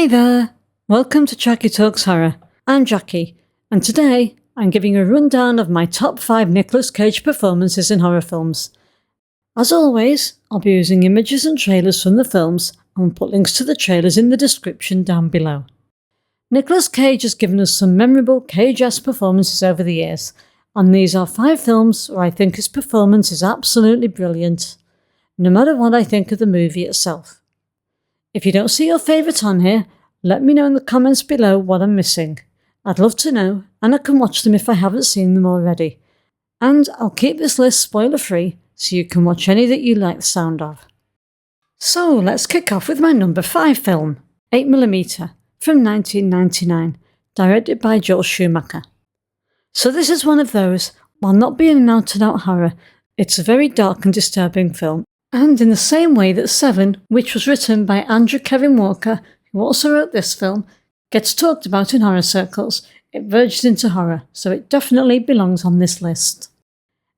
Hey there! Welcome to Jackie Talks Horror. I'm Jackie, and today I'm giving a rundown of my top 5 Nicolas Cage performances in horror films. As always, I'll be using images and trailers from the films, and will put links to the trailers in the description down below. Nicolas Cage has given us some memorable Cage-esque performances over the years, and these are 5 films where I think his performance is absolutely brilliant, no matter what I think of the movie itself. If you don't see your favourite on here, let me know in the comments below what I'm missing. I'd love to know, and I can watch them if I haven't seen them already. And I'll keep this list spoiler free, so you can watch any that you like the sound of. So let's kick off with my number 5 film, 8mm, from 1999, directed by Joel Schumacher. So this is one of those, while not being an out-and-out horror, it's a very dark and disturbing film. And in the same way that Seven, which was written by Andrew Kevin Walker, who also wrote this film, gets talked about in horror circles, it verges into horror, so it definitely belongs on this list.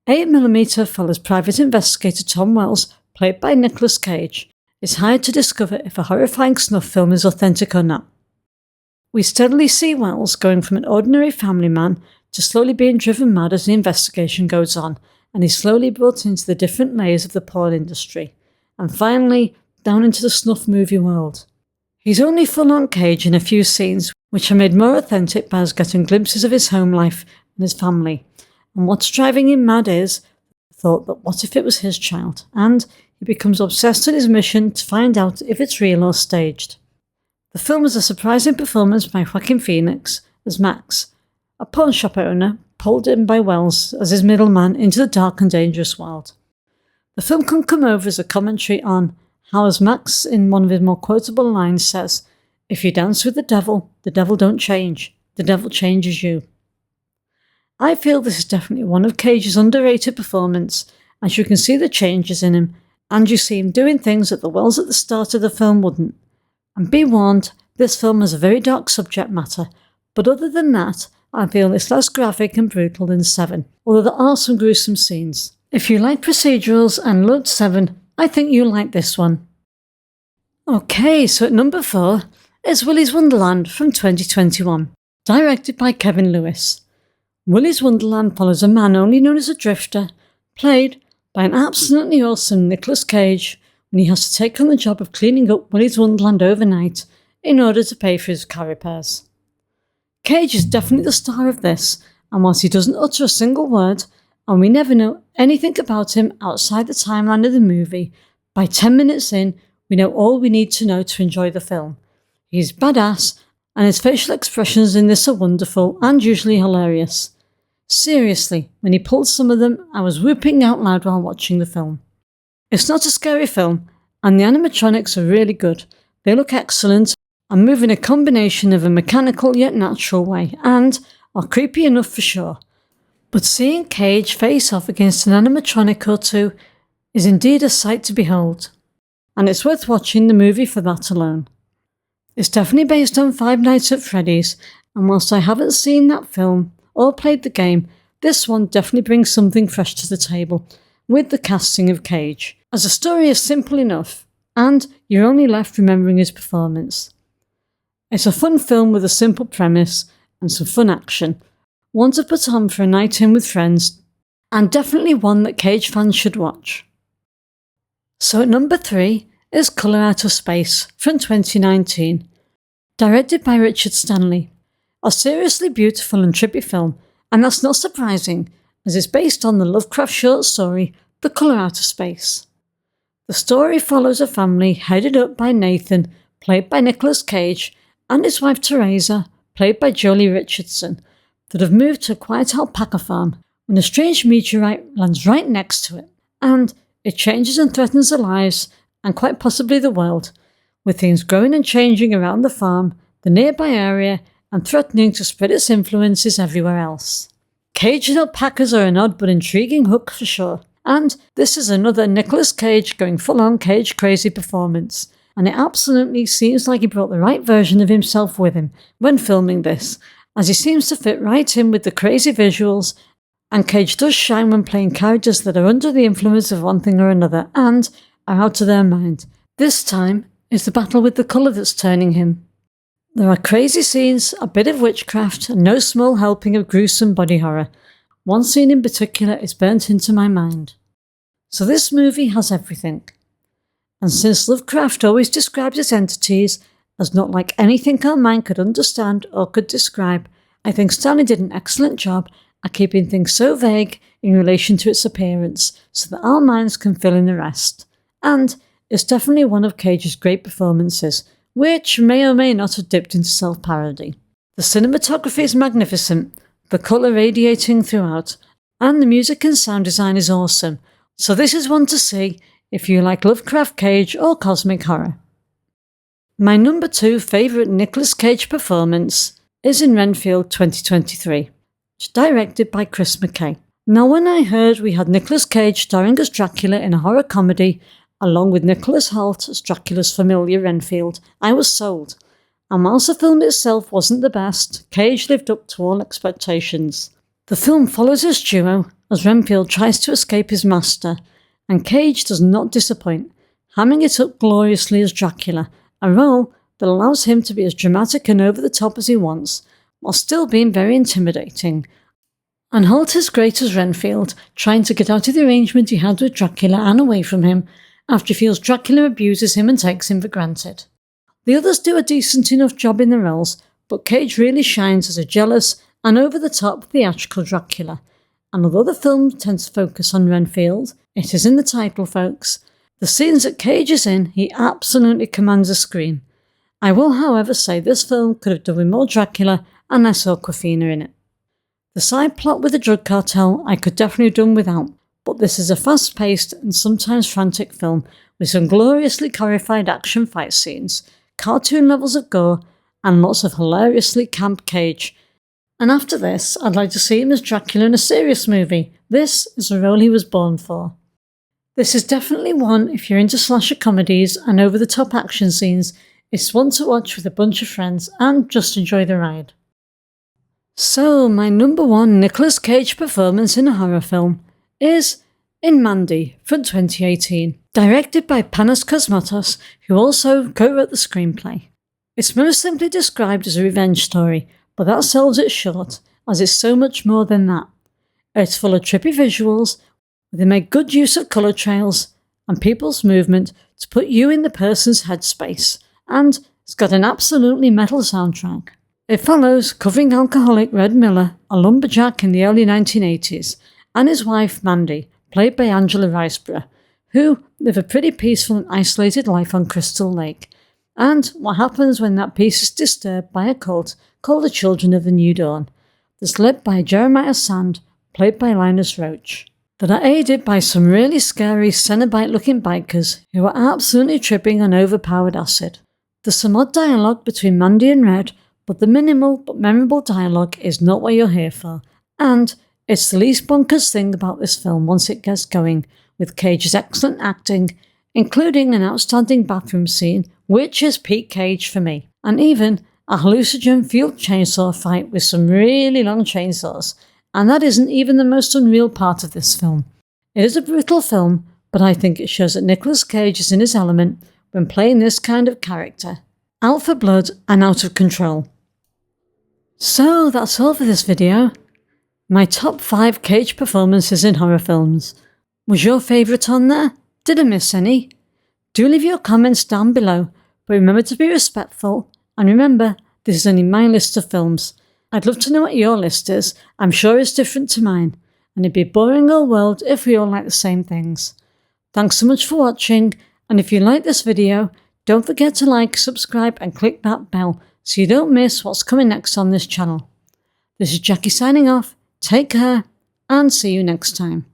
8mm follows private investigator Tom Wells, played by Nicolas Cage, is hired to discover if a horrifying snuff film is authentic or not. We steadily see Wells going from an ordinary family man to slowly being driven mad as the investigation goes on, and he's slowly brought into the different layers of the porn industry, and finally down into the snuff movie world. He's only full-on Cage in a few scenes, which are made more authentic by us getting glimpses of his home life and his family, and what's driving him mad is the thought that what if it was his child, and he becomes obsessed with his mission to find out if it's real or staged. The film is a surprising performance by Joaquin Phoenix as Max, a pawn shop owner pulled in by Wells as his middleman into the dark and dangerous world. The film can come over as a commentary on how, as Max in one of his more quotable lines says, "If you dance with the devil don't change, the devil changes you." I feel this is definitely one of Cage's underrated performances, as you can see the changes in him, and you see him doing things that the Wells at the start of the film wouldn't. And be warned, this film has a very dark subject matter, but other than that, I feel it's less graphic and brutal than Seven, although there are some gruesome scenes. If you like procedurals and loved Seven, I think you'll like this one. Okay, so at number 4 is Willy's Wonderland from 2021, directed by Kevin Lewis. Willy's Wonderland follows a man only known as a drifter, played by an absolutely awesome Nicolas Cage, when he has to take on the job of cleaning up Willy's Wonderland overnight in order to pay for his car repairs. Cage is definitely the star of this, and whilst he doesn't utter a single word, and we never know anything about him outside the timeline of the movie, by 10 minutes in, we know all we need to know to enjoy the film. He's badass, and his facial expressions in this are wonderful and usually hilarious. Seriously, when he pulled some of them, I was whooping out loud while watching the film. It's not a scary film, and the animatronics are really good. They look excellent, and move in a combination of a mechanical yet natural way, and are creepy enough for sure. But seeing Cage face off against an animatronic or two is indeed a sight to behold, and it's worth watching the movie for that alone. It's definitely based on Five Nights at Freddy's, and whilst I haven't seen that film or played the game, this one definitely brings something fresh to the table with the casting of Cage, as the story is simple enough, and you're only left remembering his performance. It's a fun film with a simple premise and some fun action, one to put on for a night in with friends, and definitely one that Cage fans should watch. So at number 3 is Colour Out of Space from 2019, directed by Richard Stanley. A seriously beautiful and trippy film, and that's not surprising, as it's based on the Lovecraft short story The Colour Out of Space. The story follows a family headed up by Nathan, played by Nicolas Cage, and his wife Teresa, played by Jolie Richardson, that have moved to a quiet alpaca farm when a strange meteorite lands right next to it, and it changes and threatens their lives, and quite possibly the world, with things growing and changing around the farm, the nearby area, and threatening to spread its influences everywhere else. Cage and alpacas are an odd but intriguing hook for sure, and this is another Nicolas Cage going full-on Cage crazy performance, and it absolutely seems like he brought the right version of himself with him when filming this, as he seems to fit right in with the crazy visuals, and Cage does shine when playing characters that are under the influence of one thing or another and are out of their mind. This time, it's the battle with the colour that's turning him. There are crazy scenes, a bit of witchcraft, and no small helping of gruesome body horror. One scene in particular is burnt into my mind. So this movie has everything. And since Lovecraft always described his entities as not like anything our mind could understand or could describe, I think Stanley did an excellent job at keeping things so vague in relation to its appearance so that our minds can fill in the rest. And it's definitely one of Cage's great performances, which may or may not have dipped into self-parody. The cinematography is magnificent, the colour radiating throughout, and the music and sound design is awesome, so this is one to see if you like Lovecraft Cage or cosmic horror. My number 2 favourite Nicolas Cage performance is in Renfield 2023, directed by Chris McKay. Now when I heard we had Nicolas Cage starring as Dracula in a horror comedy, along with Nicholas Hoult as Dracula's familiar Renfield, I was sold. And whilst the film itself wasn't the best, Cage lived up to all expectations. The film follows his duo as Renfield tries to escape his master, and Cage does not disappoint, hamming it up gloriously as Dracula, a role that allows him to be as dramatic and over the top as he wants, while still being very intimidating. And Hoult is great as Renfield, trying to get out of the arrangement he had with Dracula and away from him, after he feels Dracula abuses him and takes him for granted. The others do a decent enough job in the roles, but Cage really shines as a jealous and over-the-top theatrical Dracula. And although the film tends to focus on Renfield, it is in the title, folks. The scenes that Cage is in, he absolutely commands the screen. I will, however, say this film could have done with more Dracula and less Awkwafina in it. The side plot with the drug cartel I could definitely have done without, but this is a fast-paced and sometimes frantic film with some gloriously choreographed action fight scenes, cartoon levels of gore, and lots of hilariously camp Cage. And after this, I'd like to see him as Dracula in a serious movie. This is a role he was born for. This is definitely one if you're into slasher comedies and over-the-top action scenes. It's one to watch with a bunch of friends and just enjoy the ride. So, my number 1 Nicolas Cage performance in a horror film is in Mandy from 2018, directed by Panos Cosmatos, who also co-wrote the screenplay. It's most simply described as a revenge story, but that sells it short, as it's so much more than that. It's full of trippy visuals, where they make good use of colour trails and people's movement to put you in the person's headspace, and it's got an absolutely metal soundtrack. It follows covering alcoholic Red Miller, a lumberjack in the early 1980s, and his wife Mandy, played by Angela Riseborough, who live a pretty peaceful and isolated life on Crystal Lake, and what happens when that peace is disturbed by a cult called the Children of the New Dawn, that's led by Jeremiah Sand, played by Linus Roach, that are aided by some really scary Cenobite-looking bikers who are absolutely tripping on overpowered acid. There's some odd dialogue between Mandy and Red, but the minimal but memorable dialogue is not what you're here for, and it's the least bonkers thing about this film once it gets going, with Cage's excellent acting, including an outstanding bathroom scene, which is peak Cage for me, and even a hallucinogen-fueled chainsaw fight with some really long chainsaws, and that isn't even the most unreal part of this film. It is a brutal film, but I think it shows that Nicolas Cage is in his element when playing this kind of character, out for blood and out of control. So that's all for this video. My top 5 Cage performances in horror films. Was your favourite on there? Did I miss any? Do leave your comments down below, but remember to be respectful, and remember, this is only my list of films. I'd love to know what your list is. I'm sure it's different to mine, and it'd be a boring old world if we all like the same things. Thanks so much for watching, and if you like this video, don't forget to like, subscribe and click that bell so you don't miss what's coming next on this channel. This is Jackie signing off. Take care, and see you next time.